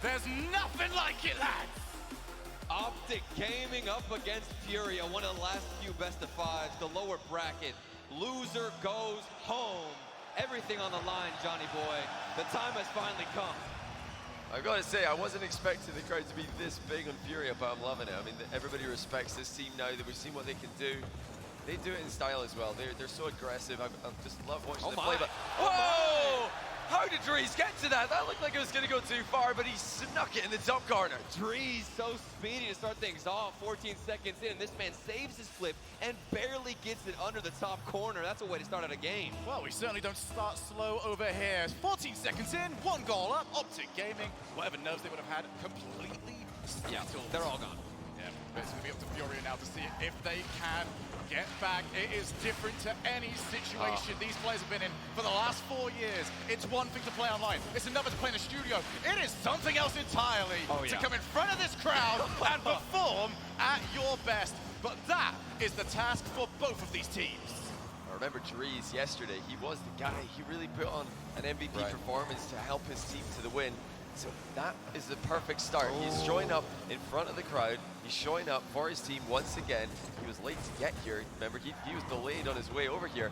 There's nothing like it, lads! Optic Gaming up against Furia, one of the last few best of fives, the lower bracket. Loser goes home. Everything on the line, Johnny boy. The time has finally come. I've got to say, I wasn't expecting the crowd to be this big on Furia, but I'm loving it. I mean, everybody respects this team now that we've seen what they can do. They do it in style as well. They're so aggressive. I just love watching them play. But whoa! How did Dries get to that? That looked like it was going to go too far, but he snuck it in the top corner. Dries so speedy to start things off. 14 seconds in, this man saves his flip and barely gets it under the top corner. That's a way to start out a game. Well, we certainly don't start slow over here. 14 seconds in, 1 goal up. Optic Gaming, whatever nerves they would have had, completely settled. Yeah, they're all gone. Yeah, but it's going to be up to Furia now to see if they can get back. It is different to any situation these players have been in for the last 4 years. It's one thing to play online, it's another to play in a studio. It is something else entirely to come in front of this crowd and perform at your best. But that is the task for both of these teams. I remember Dries yesterday, he was the guy. He really put on an MVP performance to help his team to the win. So that is the perfect start. He's showing up in front of the crowd. He's showing up for his team once again. He was late to get here. Remember, he was delayed on his way over here.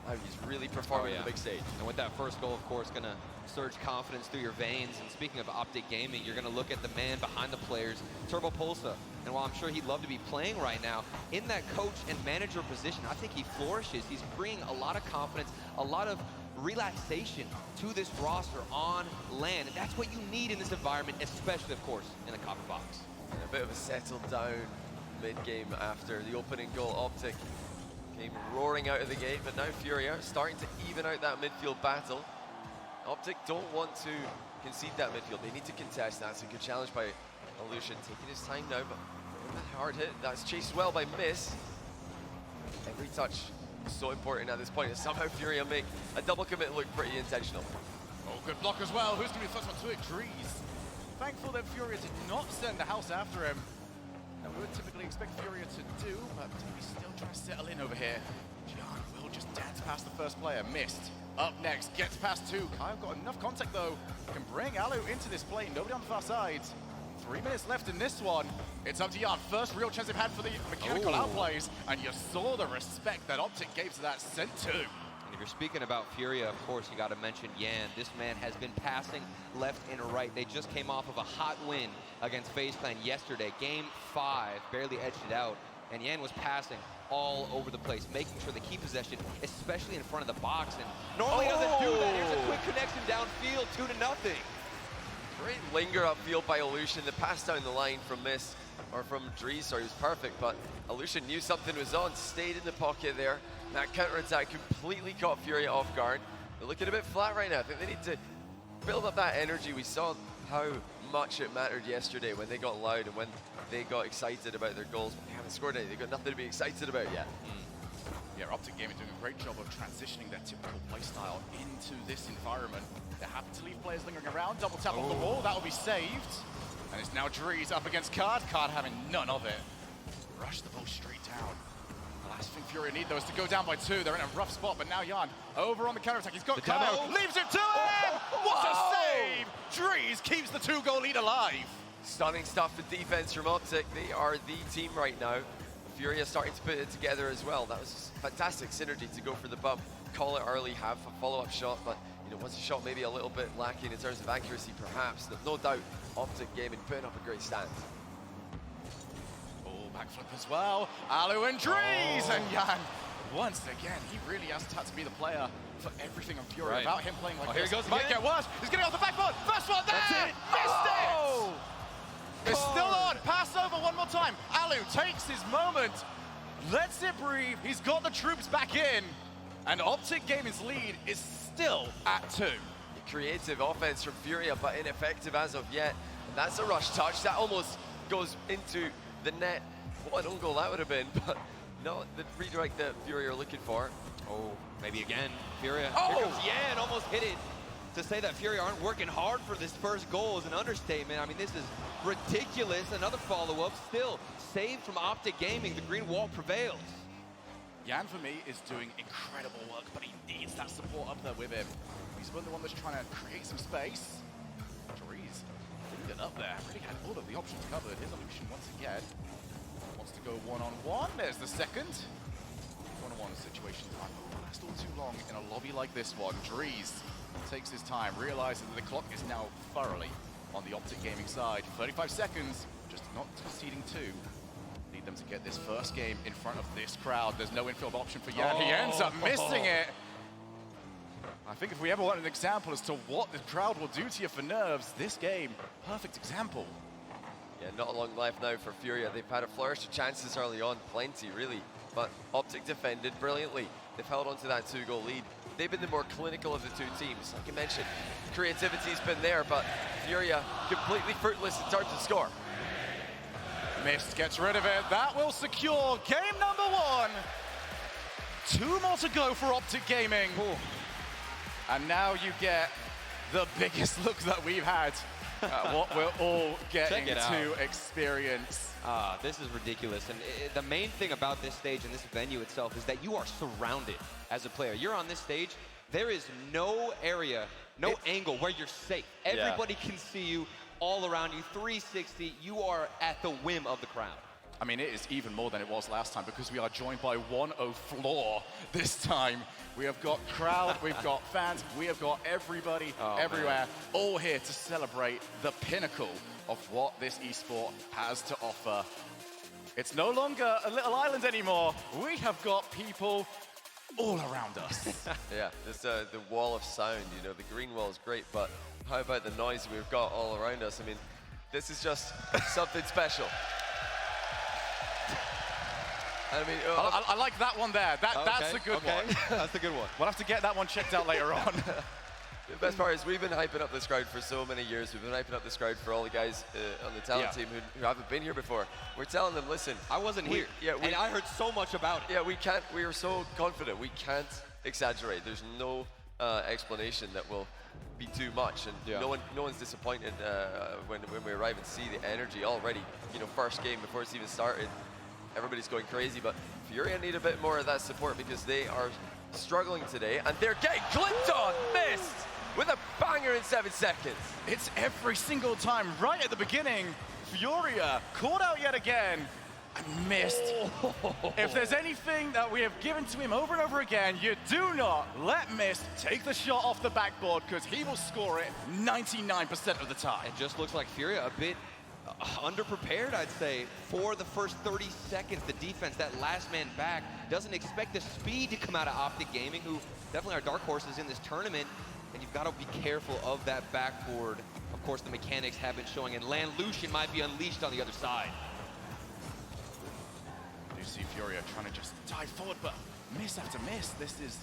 Now he's really performing on the big stage. And with that first goal, of course, going to surge confidence through your veins. And speaking of Optic Gaming, you're going to look at the man behind the players, Turbo Pulsa. And while I'm sure he'd love to be playing right now, in that coach and manager position, I think he flourishes. He's bringing a lot of confidence, a lot of relaxation to this roster on land. And that's what you need in this environment, especially, of course, in the copper box. And a bit of a settled down mid-game after the opening goal. Optic came roaring out of the gate, but now Furia starting to even out that midfield battle. Optic don't want to concede that midfield. They need to contest. That's a good challenge by Illusion, taking his time now, but a hard hit. That's chased well by Miss. Every touch is so important at this point. Somehow Furia make a double commit look pretty intentional. Oh, good block as well. Who's going to be the first one to it? Dries. Thankful that Furia did not send the house after him. Now, we would typically expect Furia to do, but he's still trying to settle in over here. John will just dance past the first player. Missed. Up next, gets past 2. Kyle got enough contact, though. Can bring Alu into this play. Nobody on the far side. 3 minutes left in this one. It's up to Jan. First real chance they've had for the mechanical outplays, and you saw the respect that Optic gave to that sent to. And if you're speaking about Furia, of course, you got to mention Yan. This man has been passing left and right. They just came off of a hot win against FaZe Clan yesterday. Game 5, barely edged it out. And Yan was passing all over the place, making sure they keep possession, especially in front of the box. And normally doesn't do that. Here's a quick connection downfield, 2-0. Great linger upfield by Illusion. The pass down the line from Miss, or from Dries, sorry, was perfect, but Illusion knew something was on, stayed in the pocket there. That counter-attack completely caught Furia off guard. They're looking a bit flat right now. I think they need to build up that energy. We saw how much it mattered yesterday when they got loud and when they got excited about their goals, but they haven't scored any. They've got nothing to be excited about yet. Yeah, Optic Gaming doing a great job of transitioning their typical playstyle into this environment. They're happy to leave players lingering around. Double tap off the wall, that will be saved. And it's now Dries up against Card. Card having none of it. Rush the ball straight down. The last thing Furia need, though, is to go down by 2. They're in a rough spot, but now Jan over on the counter-attack. He's got Kyle, leaves it to him! What a save! Dries keeps the 2-goal lead alive. Stunning stuff for defense from Optic. They are the team right now. Furia starting to put it together as well. That was fantastic synergy to go for the bump, call it early, have a follow-up shot, but you know, once a shot maybe a little bit lacking in terms of accuracy perhaps, no doubt Optic Gaming putting up a great stand. Oh, backflip as well. Alu and Dries, and Jan, once again, he really has to be the player for everything on Furia. Without him playing like this, here he goes, might get worse. He's getting off the back foot. First one there, missed it! It's still on, pass over one more time. Alu takes his moment, lets it breathe. He's got the troops back in, and Optic Gaming's lead is still at 2. Creative offense from Furia, but ineffective as of yet. And that's a rush touch. That almost goes into the net. What an own goal that would have been, but not the redirect that Furia are looking for. Oh, maybe again, Furia. Here comes Yan, almost hit it. To say that Furia aren't working hard for this first goal is an understatement. I mean, this is ridiculous. Another follow-up, still saved from Optic Gaming. The green wall prevails. Jan, for me, is doing incredible work, but he needs that support up there with him. He's the one that's trying to create some space. Dries cleaned it up there. Really had all of the options covered. Here's Illusion once again. Wants to go one-on-one. There's the second. One-on-one situations might not last all too long in a lobby like this one. Drees takes his time, realizes that the clock is now thoroughly on the Optic Gaming side. 35 seconds, just not conceding two. Need them to get this first game in front of this crowd. There's no infield option for Yan. He ends up missing it. I think if we ever want an example as to what the crowd will do to you for nerves, this game, perfect example. Yeah, not a long life now for Furia. They've had a flourish of chances early on, plenty really, but Optic defended brilliantly. They've held on to that 2-goal lead. They've been the more clinical of the two teams. Like I mentioned, creativity's been there, but Furia completely fruitless in terms of score. Mist gets rid of it. That will secure game number one. 2 more to go for Optic Gaming. Ooh. And now you get the biggest look that we've had at what we're all getting to experience. This is ridiculous. And the main thing about this stage and this venue itself is that you are surrounded as a player. You're on this stage. There is no area, no angle where you're safe. Everybody can see you all around you, 360. You are at the whim of the crowd. I mean, it is even more than it was last time because we are joined by 1-0 floor this time. We have got crowd, we've got fans, we have got everybody everywhere, all here to celebrate the pinnacle of what this esport has to offer. It's no longer a little island anymore. We have got people all around us. Yeah, there's the wall of sound, you know, the green wall is great, but how about the noise we've got all around us? I mean, this is just something special. I mean, I like that one there. That's a good one. That's a good one. We'll have to get that one checked out later on. The best part is we've been hyping up this crowd for so many years. We've been hyping up this crowd for all the guys on the talent team who haven't been here before. We're telling them, listen. I wasn't here, and I heard so much about it. Yeah, we are so confident. We can't exaggerate. There's no explanation that will be too much, and no one's disappointed when we arrive and see the energy already. You know, first game before it's even started. Everybody's going crazy, but Furia need a bit more of that support because they are struggling today, and they're getting clipped on, missed, with a banger in 7 seconds. It's every single time, right at the beginning. Furia caught out yet again and missed. If there's anything that we have given to him over and over again, you do not let Mist take the shot off the backboard because he will score it 99% of the time. It just looks like Furia a bit underprepared, I'd say, for the first 30 seconds. The defense, that last man back, doesn't expect the speed to come out of Optic Gaming, who definitely are dark horses in this tournament, and you've got to be careful of that backboard. Of course, the mechanics have been showing, and Lan Lucian might be unleashed on the other side. You see Furia trying to just dive forward, but miss after miss. This is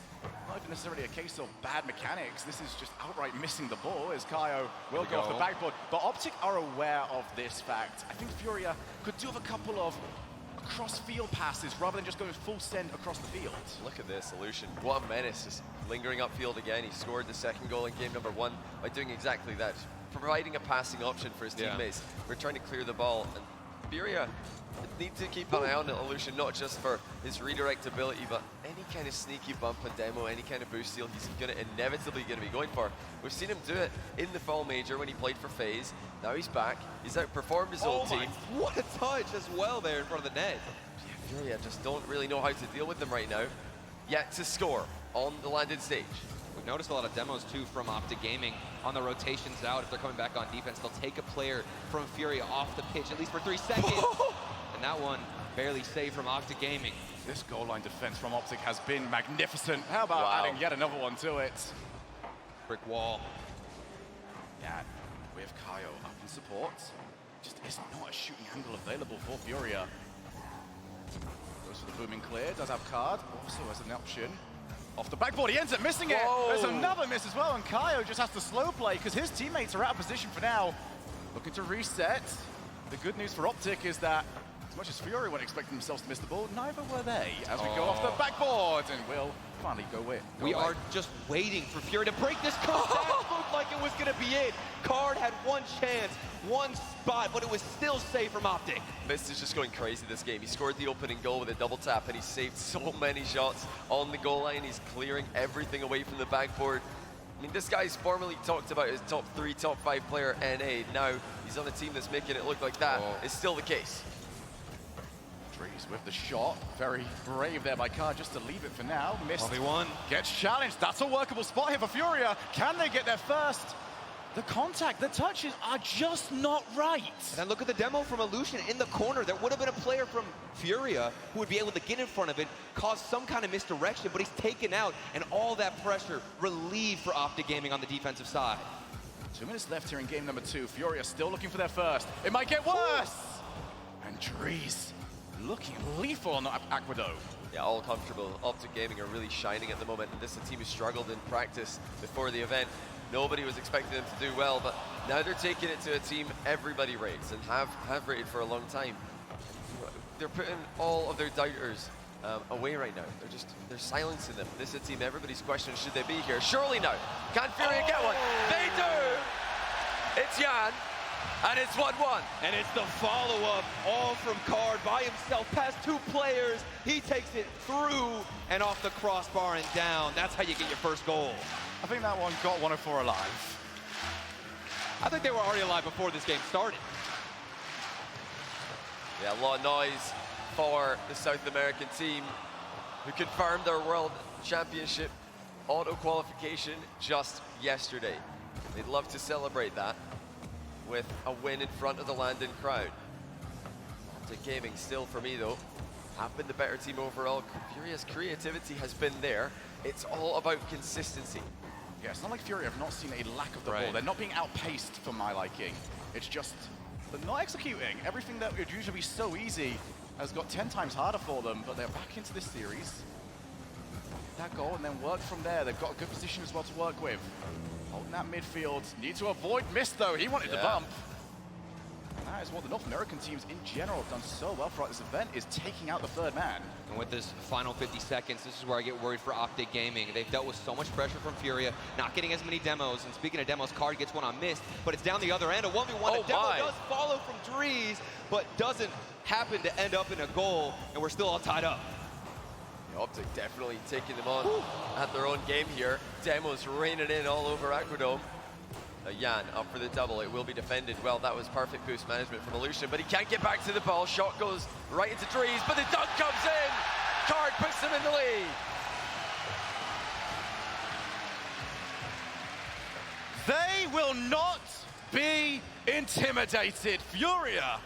not even necessarily a case of bad mechanics. This is just outright missing the ball as Kaio will go off the backboard. But Optic are aware of this fact. I think Furia could do with a couple of cross-field passes rather than just going full send across the field. Look at this, Illusion. What a menace. Just lingering upfield again. He scored the second goal in game number 1 by doing exactly that. Providing a passing option for his teammates. We're trying to clear the ball. And Furia need to keep an eye on Illusion, not just for his redirect ability, but any kind of sneaky bump and demo, any kind of boost steal, he's inevitably going to be going for. We've seen him do it in the Fall Major when he played for FaZe. Now he's back. He's outperformed his old team. What a touch as well there in front of the net. Yeah, Furia just don't really know how to deal with them right now. Yet to score on the landed stage. We've noticed a lot of demos too from Optic Gaming on the rotations out. If they're coming back on defense, they'll take a player from Furia off the pitch at least for 3 seconds. And that one barely saved from Optic Gaming. This goal line defense from Optic has been magnificent. How about adding yet another one to it? Brick wall. Yeah, we have Kaio up in support. Just is not a shooting angle available for Furia. Goes for the booming clear, does have card, also has an option. Off the backboard, he ends up missing it. There's another miss as well, and Kaio just has to slow play because his teammates are out of position for now. Looking to reset. The good news for Optic is that as much as Furia weren't expecting themselves to miss the ball, neither were they. As we go off the backboard, and we'll finally go away. We are just waiting for Furia to break this code. That looked like it was going to be it. Card had one chance, one spot, but it was still safe from Optic. Mist is just going crazy this game. He scored the opening goal with a double tap, and he saved so many shots on the goal line. He's clearing everything away from the backboard. I mean, this guy's formerly talked about as top 3, top 5 player NA. Now he's on a team that's making it look like that. It's still the case. Drees with the shot. Very brave there by Card just to leave it for now. Missed. 1v1. Gets challenged. That's a workable spot here for Furia. Can they get there first? The contact, the touches are just not right. And then look at the demo from Illusion in the corner. There would have been a player from Furia who would be able to get in front of it, cause some kind of misdirection, but he's taken out, and all that pressure relieved for Optic Gaming on the defensive side. 2 minutes left here in game number 2. Furia still looking for their first. It might get worse. And Drees looking lethal on the Aquadome. Yeah, all comfortable. Optic Gaming are really shining at the moment, and this is a team who struggled in practice before the event. Nobody was expecting them to do well, but now they're taking it to a team everybody rates and have rated for a long time. They're putting all of their doubters away right now. They're silencing them. This is a team everybody's questioning, should they be here? Surely now. Can Furia get one? They do! It's Jan, and it's 1-1. And it's the follow-up, all from Card by himself, past 2 players. He takes it through and off the crossbar and down. That's how you get your first goal. I think that one got 104 alive. I think they were already alive before this game started. Yeah, a lot of noise for the South American team who confirmed their World Championship auto qualification just yesterday. They'd love to celebrate that with a win in front of the London crowd. Optic Gaming still, for me though, have been the better team overall. Furia's creativity has been there. It's all about consistency. Yeah, it's not like Furia have not seen a lack of the Right. ball. They're not being outpaced for my liking. It's just they're not executing. Everything that would usually be so easy has got 10 times harder for them, but they're back into this series. That goal and then work from there. They've got a good position as well to work with. Holding that midfield. Need to avoid miss though. He wanted to bump. That is what the North American teams in general have done so well throughout this event, is taking out the third man. And with this final 50 seconds, this is where I get worried for Optic Gaming. They've dealt with so much pressure from Furia, not getting as many demos. And speaking of demos, Card gets one on missed, but it's down the other end. A 1v1. The demo does follow from Drees, but doesn't happen to end up in a goal, and we're still all tied up. Yeah, Optic definitely taking them on at their own game here. Demos raining in all over Aquadome. Jan up for the double. It will be defended well. That was perfect boost management from Illusion, but he can't get back to the ball. Shot goes right into Drees, but the dunk comes in. Card puts him in the lead. They will not be intimidated. Furia,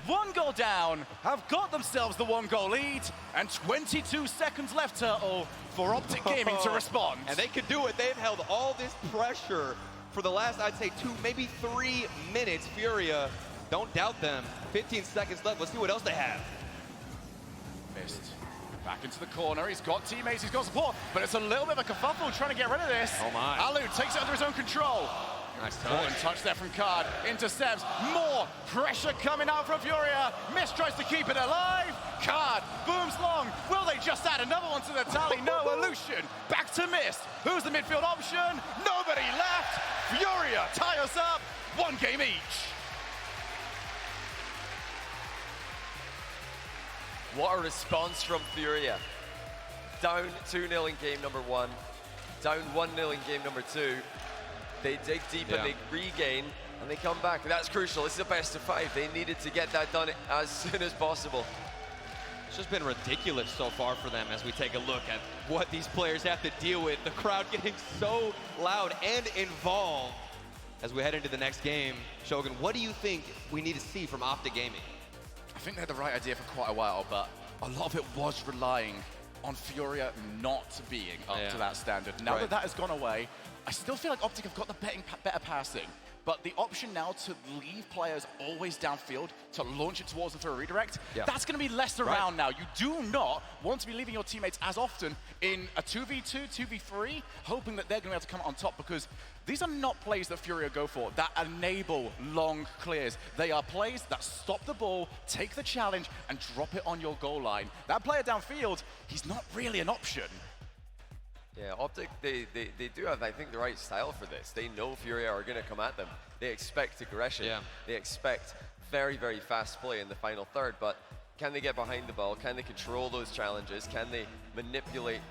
1 goal down, have got themselves the 1-goal lead, and 22 seconds left, Turtle, for Optic Gaming to respond. And they could do it. They've held all this pressure for the last, I'd say, 2, maybe 3 minutes. Furia, don't doubt them. 15 seconds left. Let's see what else they have. Missed. Back into the corner. He's got teammates, he's got support, but it's a little bit of a kerfuffle trying to get rid of this. Oh my. Alu takes it under his own control. Nice Important touch there from Card. Intercepts. More pressure coming out from Furia. Miss tries to keep it alive. Card booms long. Will they just add another one to the tally? No. Illusion back to Miss. Who's the midfield option? Nobody left. Furia tie us up. 1 game each. What a response from Furia. Down 2-0 in game number 1. Down 1-0 in game number 2. They dig deep and they regain and they come back. That's crucial. This is a best of 5. They needed to get that done as soon as possible. It's just been ridiculous so far for them as we take a look at what these players have to deal with. The crowd getting so loud and involved as we head into the next game. Shogun, what do you think we need to see from Optic Gaming? I think they had the right idea for quite a while, but a lot of it was relying on Furia not being up to that standard. Now that that has gone away, I still feel like Optic have got the better passing, but the option now to leave players always downfield, to launch it towards them for a redirect, that's going to be less around now. You do not want to be leaving your teammates as often in a 2v2, 2v3, hoping that they're going to be able to come on top, because these are not plays that Furia go for that enable long clears. They are plays that stop the ball, take the challenge, and drop it on your goal line. That player downfield, he's not really an option. Yeah, Optic, they do have, I think, the right style for this. They know Furia are going to come at them. They expect aggression. They expect very, very fast play in the final third, but can they get behind the ball? Can they control those challenges? Can they manipulate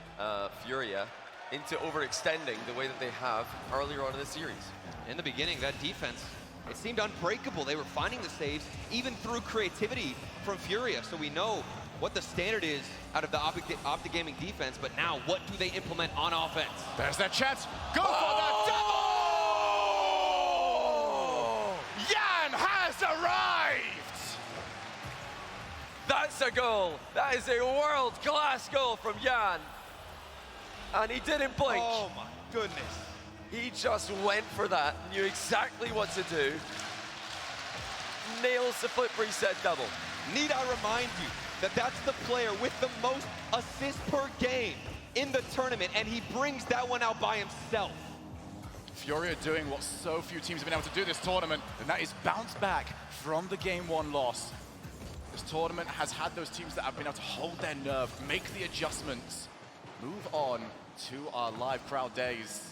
Furia? into overextending the way that they have earlier on in the series. In the beginning, that defense, it seemed unbreakable. They were finding the saves, even through creativity from Furia. So we know what the standard is out of the Optic Gaming defense, but now what do they implement on offense? There's that chance. Go for the double! Yan has arrived! That's a goal. That is a world-class goal from Yan. And he didn't blink. Oh my goodness. He just went for that, knew exactly what to do. Nails the flip reset double. Need I remind you that that's the player with the most assists per game in the tournament, and he brings that one out by himself. Furia doing what so few teams have been able to do this tournament, and that is bounce back from the Game 1 loss. This tournament has had those teams that have been able to hold their nerve, make the adjustments, move on to our live crowd days.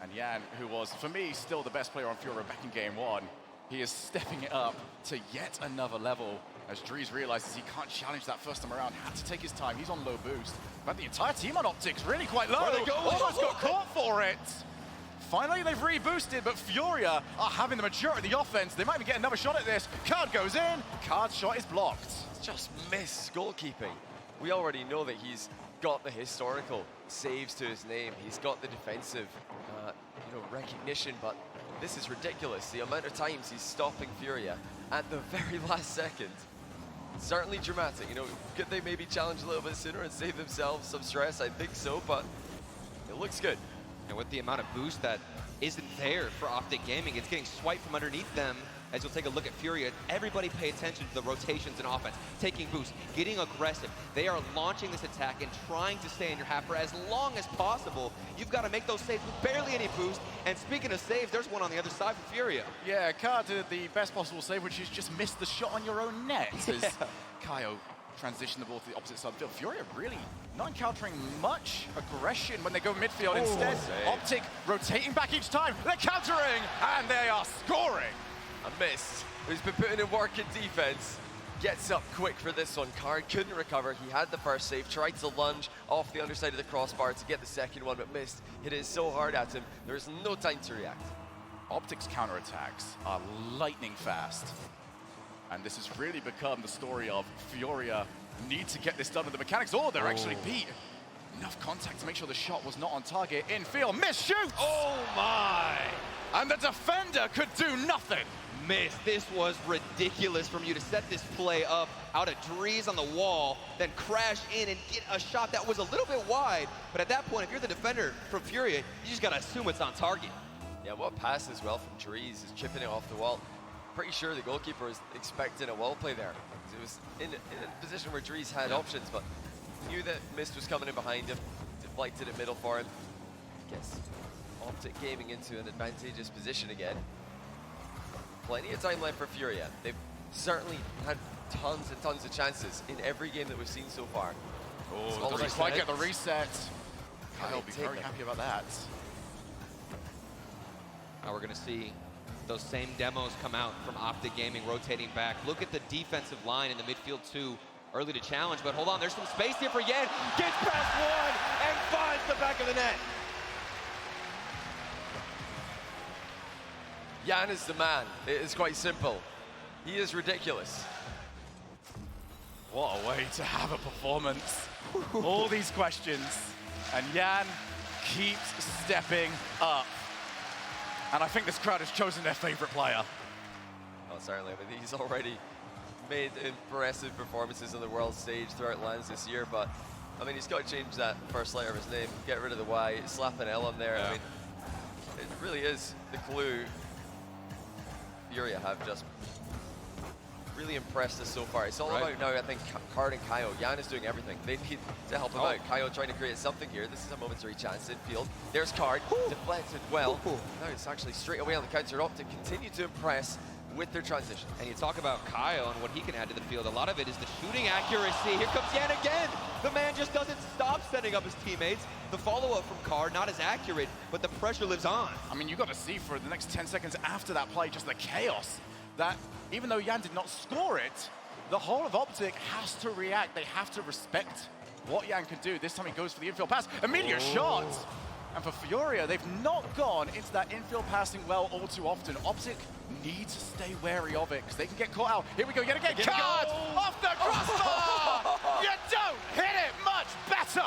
And Yan, who was, for me, still the best player on Furia back in Game 1, he is stepping it up to yet another level as Dries realizes he can't challenge that first time around, had to take his time, he's on low boost. But the entire team on Optic's really quite low. Almost got caught for it. Finally, they've reboosted, but Furia are having the majority of the offense. They might even get another shot at this. Card goes in, Card's shot is blocked. Just missed goalkeeping. We already know that he's got the historical saves to his name. He's got the defensive recognition, but this is ridiculous. The amount of times he's stopping Furia at the very last second. Certainly dramatic. Could they maybe challenge a little bit sooner and save themselves some stress? I think so, but it looks good. And with the amount of boost that isn't there for Optic Gaming, it's getting swiped from underneath them. As you'll take a look at Furia, everybody pay attention to the rotations in offense, taking boost, getting aggressive. They are launching this attack and trying to stay in your half for as long as possible. You've got to make those saves with barely any boost. And speaking of saves, there's one on the other side for Furia. Yeah, Card did the best possible save, which is just missed the shot on your own net. As Kaio transitioned the ball to the opposite side of the field. Furia really not encountering much aggression when they go midfield. Instead, Optic rotating back each time. They're countering, and they are scoring. A miss. Who's been putting in work in defense. Gets up quick for this one. Card couldn't recover. He had the first save, tried to lunge off the underside of the crossbar to get the second one, but missed. Hit it so hard at him, there's no time to react. Optic's counterattacks are lightning fast. And this has really become the story of Furia need to get this done with the mechanics, or they're actually beat. Enough contact to make sure the shot was not on target. Infield, miss shoots! Oh my! And the defender could do nothing. Miss. This was ridiculous from you to set this play up out of Dries on the wall, then crash in and get a shot that was a little bit wide. But at that point, if you're the defender from Furia, you just gotta assume it's on target. Yeah, what pass as well from Dries is chipping it off the wall. Pretty sure the goalkeeper was expecting a wall play there. It was in a position where Dries had options, but knew that Mist was coming in behind him, deflected it middle for him. Gets Optic Gaming into an advantageous position again. Plenty of time left for Furia. They've certainly had tons and tons of chances in every game that we've seen so far. Oh, doesn't quite get the reset. Kyle will be very happy about that. Now we're gonna see those same demos come out from Optic Gaming rotating back. Look at the defensive line in the midfield too. Early to challenge, but hold on, there's some space here for Yan. Gets past one and finds the back of the net. Yan is the man. It is quite simple. He is ridiculous. What a way to have a performance. All these questions, and Yan keeps stepping up. And I think this crowd has chosen their favorite player. Oh, certainly. I mean, he's already made impressive performances on the world stage throughout LANs this year, but I mean, he's got to change that first letter of his name, get rid of the Y, slap an L on there. Yeah. I mean, it really is the clue. Furia have just really impressed us so far. It's all about now, I think, Card and Kaio. Yan is doing everything. They need to help him out. Kaio trying to create something here. This is a momentary chance in field. There's Card, deflected well. Now it's actually straight away on the counter. Optic continue to impress with their transition. And you talk about Kaio and what he can add to the field. A lot of it is the shooting accuracy. Here comes Yan again. The man just doesn't stop setting up his teammates. The follow-up from Card, not as accurate, but the pressure lives on. I mean, you got to see for the next 10 seconds after that play, just the chaos that even though Yan did not score it, the whole of Optic has to react. They have to respect what Yan can do. This time he goes for the infield pass. Immediate shot! And for Furia, they've not gone into that infield passing well all too often. Optic need to stay wary of it because they can get caught out. Here we go, yet again. Card off the crossbar! You don't hit it much better!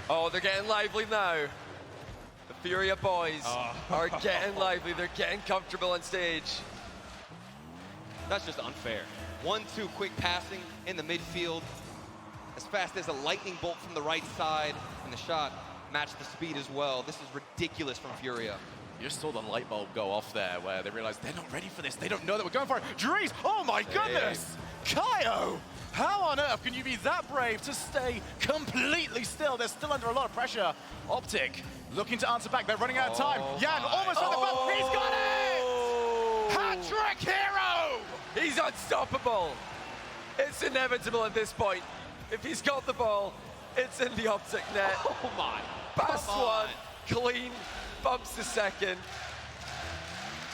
Oh, they're getting lively now. The Furia boys are getting lively. They're getting comfortable on stage. That's just unfair. 1-2 quick passing in the midfield. As fast as a lightning bolt from the right side, and the shot matched the speed as well. This is ridiculous from Furia. You just saw the light bulb go off there where they realized they're not ready for this. They don't know that we're going for it. Dries, oh my goodness! Kaio, how on earth can you be that brave to stay completely still? They're still under a lot of pressure. Optic looking to answer back. They're running out of time. Yan almost on the ball. He's got it! Hat-trick hero! He's unstoppable. It's inevitable at this point. If he's got the ball, it's in the Optic net. Oh my. Pass one, clean, bumps the second.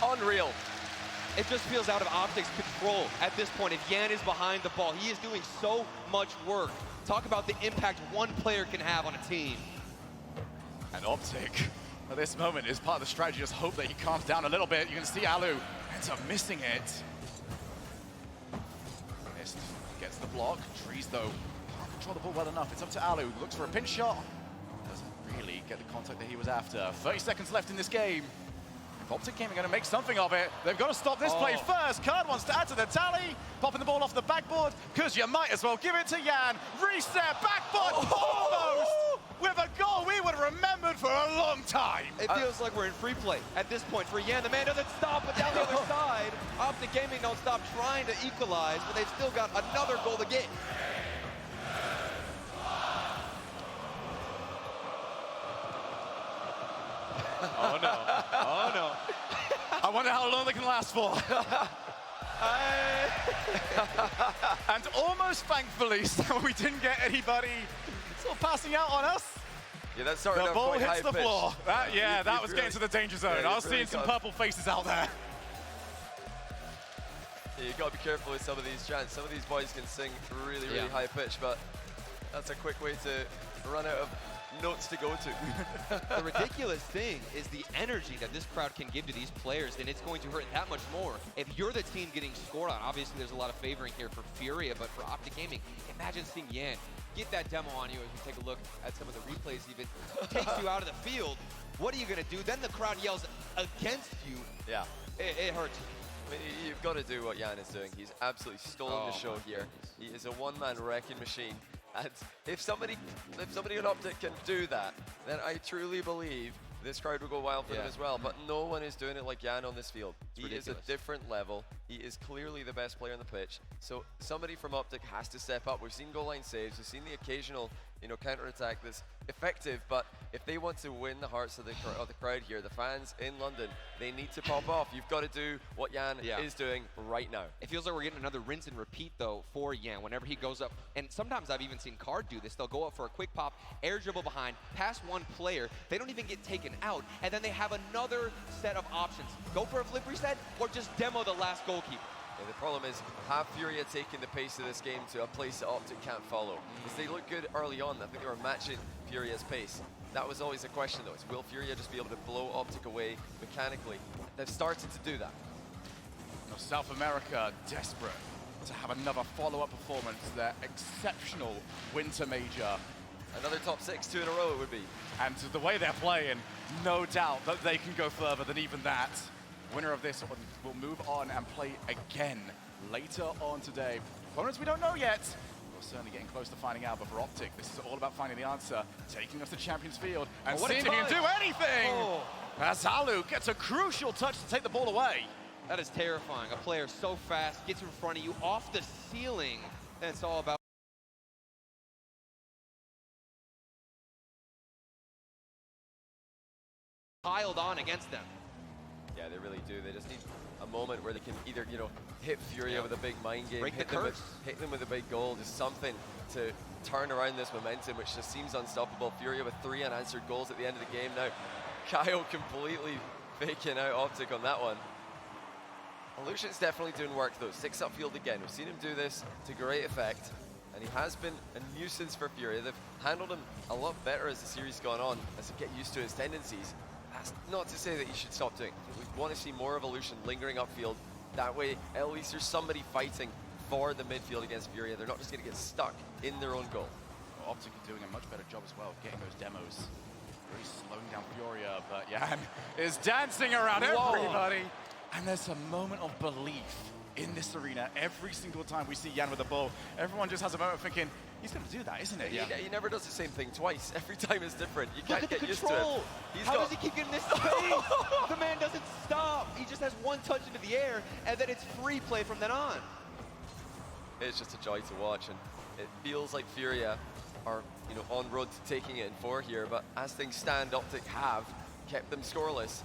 Unreal. It just feels out of Optic's control at this point. If Yan is behind the ball, he is doing so much work. Talk about the impact one player can have on a team. And Optic, at this moment, is part of the strategy. Just hope that he calms down a little bit. You can see Alu ends up missing it. Missed, gets the block. Dries, though, can't control the ball well enough. It's up to Alu. Looks for a pinch shot. Doesn't really get the contact that he was after. 30 seconds left in this game. If Optic Gaming are going to make something of it, they've got to stop this play first. Card wants to add to the tally. Popping the ball off the backboard, because you might as well give it to Yan. Reset, backboard, almost! With a goal we would have remembered for a long time. It feels like we're in free play at this point for Yan. The man doesn't stop, but down the other side, Optic Gaming don't stop trying to equalize, but they've still got another goal to get. Oh no, oh no. I wonder how long they can last for. And almost thankfully, we didn't get anybody sort of passing out on us. Yeah, that started The off ball quite hits the high-pitched. floor. That was really, getting to the danger zone. yeah, I was really seeing some got- purple faces out there. Yeah, you got to be careful with some of these chants. Some of these boys can sing really, really high pitch, but that's a quick way to run out of notes to go to. The ridiculous thing is the energy that this crowd can give to these players, and it's going to hurt that much more if you're the team getting scored on. Obviously, there's a lot of favoring here for Furia, but for Optic Gaming, imagine seeing Yan get that demo on you as we take a look at some of the replays even. Takes you out of the field. What are you going to do? Then the crowd yells against you. Yeah. It hurts. I mean, you've got to do what Yan is doing. He's absolutely stolen the show here. He is a one-man wrecking machine. And if somebody on Optic can do that, then I truly believe this crowd will go wild for them as well. But no one is doing it like Yan on this field. He is a different level. He is clearly the best player on the pitch. So somebody from Optic has to step up. We've seen goal line saves. We've seen the occasional, counter-attack that's effective. But if they want to win the hearts of the crowd here, the fans in London, they need to pop off. You've got to do what Yan is doing right now. It feels like we're getting another rinse and repeat, though, for Yan whenever he goes up. And sometimes I've even seen Card do this. They'll go up for a quick pop, air dribble behind, pass one player. They don't even get taken out. And then they have another set of options. Go for a flip reset or just demo the last goalkeeper. Yeah, the problem is, have Furia taken the pace of this game to a place that Optic can't follow? Because they look good early on. I think they were matching Furia's pace. That was always a question, though, is will Furia just be able to blow Optic away mechanically? They've started to do that. South America desperate to have another follow-up performance. Their exceptional winter major. Another top 6, 2 in a row it would be. And the way they're playing, no doubt that they can go further than even that. Winner of this will move on and play again later on today. Opponents we don't know yet. We're certainly getting close to finding out, but for Optic, this is all about finding the answer, taking us to Champions Field, and seeing if he can do anything! As Alu gets a crucial touch to take the ball away. That is terrifying. A player so fast, gets in front of you, off the ceiling, and it's all about piled on against them. Yeah, they really do. They just need a moment where they can either, hit Furia with a big mind game, Break the hit them curse. with a big goal, just something to turn around this momentum, which just seems unstoppable. Furia with 3 unanswered goals at the end of the game now. Kyle completely faking out Optic on that one. Lucian's definitely doing work though. 6 upfield again. We've seen him do this to great effect. and he has been a nuisance for Furia. They've handled him a lot better as the series has gone on, as they get used to his tendencies. That's not to say that you should stop doing it. We want to see more evolution lingering upfield. That way, at least there's somebody fighting for the midfield against Furia. They're not just going to get stuck in their own goal. Well, Optic are doing a much better job as well of getting those demos. Really slowing down Furia, but Jan is dancing around everybody. And there's a moment of belief in this arena every single time we see Jan with the ball. Everyone just has a moment of thinking, he's going to do that, isn't it? Yeah. He never does the same thing twice. Every time is different. You can't get used to control. it. How does he keep getting this space? The man doesn't stop. He just has one touch into the air, and then it's free play from then on. It's just a joy to watch, and it feels like Furia are, on road to taking it in 4 here, but as things stand, Optic have kept them scoreless.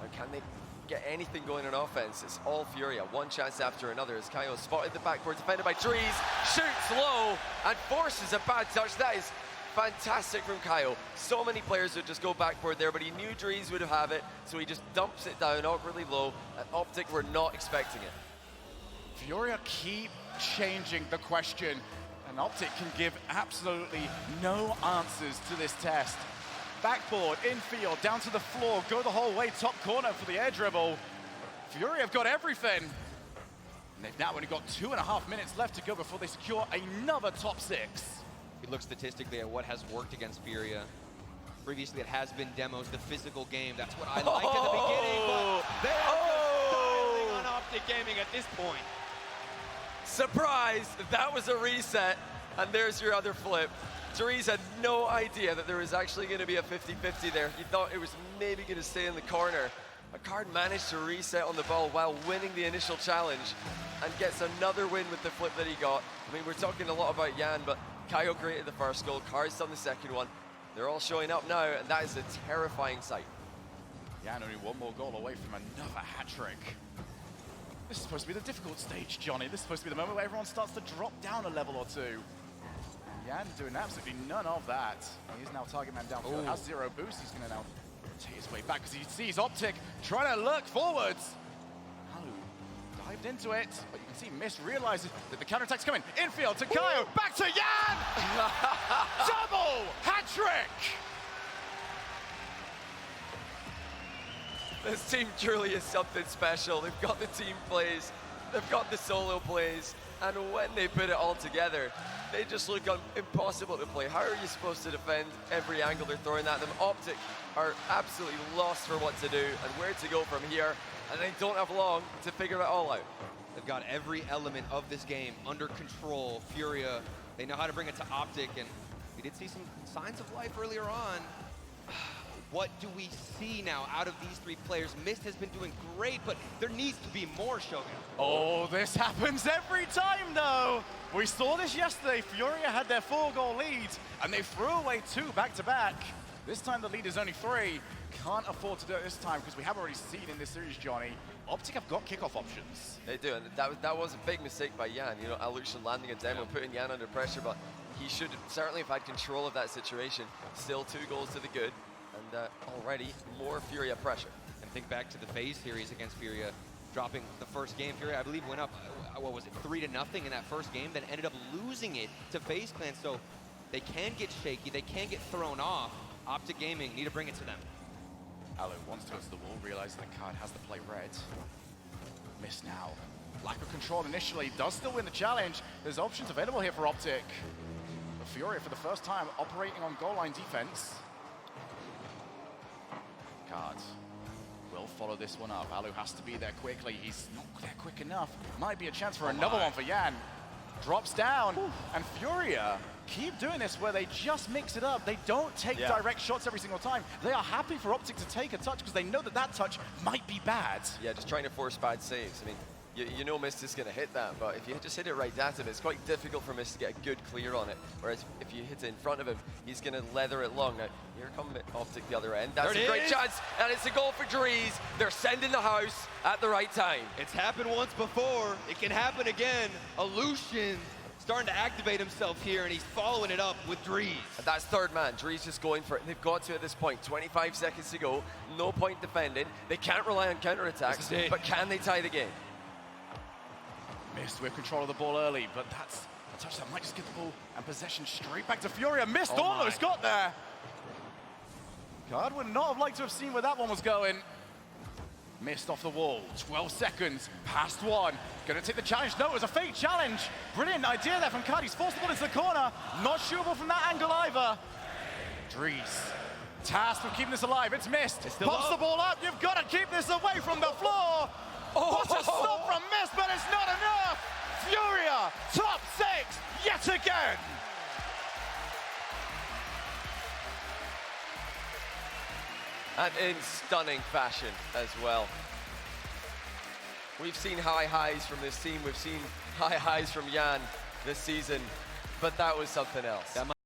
Now, can they get anything going on offense? It's all Furia, one chance after another, as Kaio spotted the backboard, defended by Trees, shoots low, and forces a bad touch. That is fantastic from Kaio. So many players would just go backboard there, but he knew Trees would have it, so he just dumps it down awkwardly low, and Optic were not expecting it. Furia keep changing the question, and Optic can give absolutely no answers to this test. Backboard, infield, down to the floor, go the whole way, top corner for the air dribble. Furia have got everything. And they've now only got 2.5 minutes left to go before they secure another top 6. We look statistically at what has worked against Furia. Previously, it has been demos, the physical game. That's what I liked at the beginning, but they are just styling on Optic Gaming at this point. Surprise! That was a reset, and there's your other flip. Therese had no idea that there was actually going to be a 50-50 there. He thought it was maybe going to stay in the corner. Card managed to reset on the ball while winning the initial challenge and gets another win with the flip that he got. I mean, we're talking a lot about Jan, but Kaio created the first goal, Card's done the second one. They're all showing up now, and that is a terrifying sight. Jan only one more goal away from another hat-trick. This is supposed to be the difficult stage, Johnny. This is supposed to be the moment where everyone starts to drop down a level or two. Jan doing absolutely none of that. He's now target man downfield, has 0 boost. He's going to now take his way back because he sees Optic trying to lurk forwards. Halu dived into it, but you can see Mist realizes that the counterattack's coming. Infield to Kaio, back to Jan! Double hat-trick! This team truly is something special. They've got the team plays, they've got the solo plays, and when they put it all together, they just look impossible to play. How are you supposed to defend every angle they're throwing at them? Optic are absolutely lost for what to do and where to go from here, and they don't have long to figure it all out. They've got every element of this game under control. Furia, they know how to bring it to Optic, and we did see some signs of life earlier on. What do we see now out of these 3 players? Mist has been doing great, but there needs to be more, Shogun. Oh, this happens every time, though. We saw this yesterday. Furia had their 4-goal lead, and they threw away 2 back-to-back. This time the lead is only 3. Can't afford to do it this time because we have already seen in this series, Johnny, Optic have got kickoff options. They do, and that was a big mistake by Jan. Alucian landing a demo, putting Jan under pressure, but he should certainly have had control of that situation. Still 2 goals to the good. And already more Furia pressure. And think back to the phase series against Furia, dropping the first game. Furia, I believe, went up, what was it, 3-0 in that first game, then ended up losing it to FaZe Clan. So they can get shaky, they can get thrown off. Optic Gaming need to bring it to them. Alo wants to go to the wall, realizes that Card has the play red. Miss now. Lack of control initially, does still win the challenge. There's options available here for Optic. But Furia, for the first time, operating on goal line defense. Card will follow this one up. Alu has to be there quickly. He's not there quick enough. Might be a chance for another one for Jan. Drops down, and Furia keep doing this where they just mix it up. They don't take direct shots every single time. They are happy for Optic to take a touch because they know that that touch might be bad. Yeah, just trying to force bad saves. I mean, you know Mist is going to hit that, but if you just hit it right at him, it's quite difficult for Mist to get a good clear on it. Whereas if you hit it in front of him, he's going to leather it long. Now, here comes Optic the other end. That's a great chance, and it's a goal for Dries. They're sending the house at the right time. It's happened once before. It can happen again. Alucian starting to activate himself here, and he's following it up with Dries. And that's third man. Dries just going for it. They've got to at this point. 25 seconds to go. No point defending. They can't rely on counterattacks, but can they tie the game? Mist with control of the ball early, but that's touch that might just get the ball and possession straight back to Furia. Missed, Oh almost my. got there. Card would not have liked to have seen where that one was going. Missed off the wall, 12 seconds, past one. Gonna take the challenge, no, it was a fake challenge. Brilliant idea there from Card, he's forced the ball into the corner. Not shootable from that angle either. Dries, tasked with keeping this alive, it's missed. Pops the ball up, you've got to keep this away from the floor. What a stop from Mist, but it's not enough. Furia, top 6, yet again. And in stunning fashion as well. We've seen high highs from this team, we've seen high highs from Jan this season, but that was something else.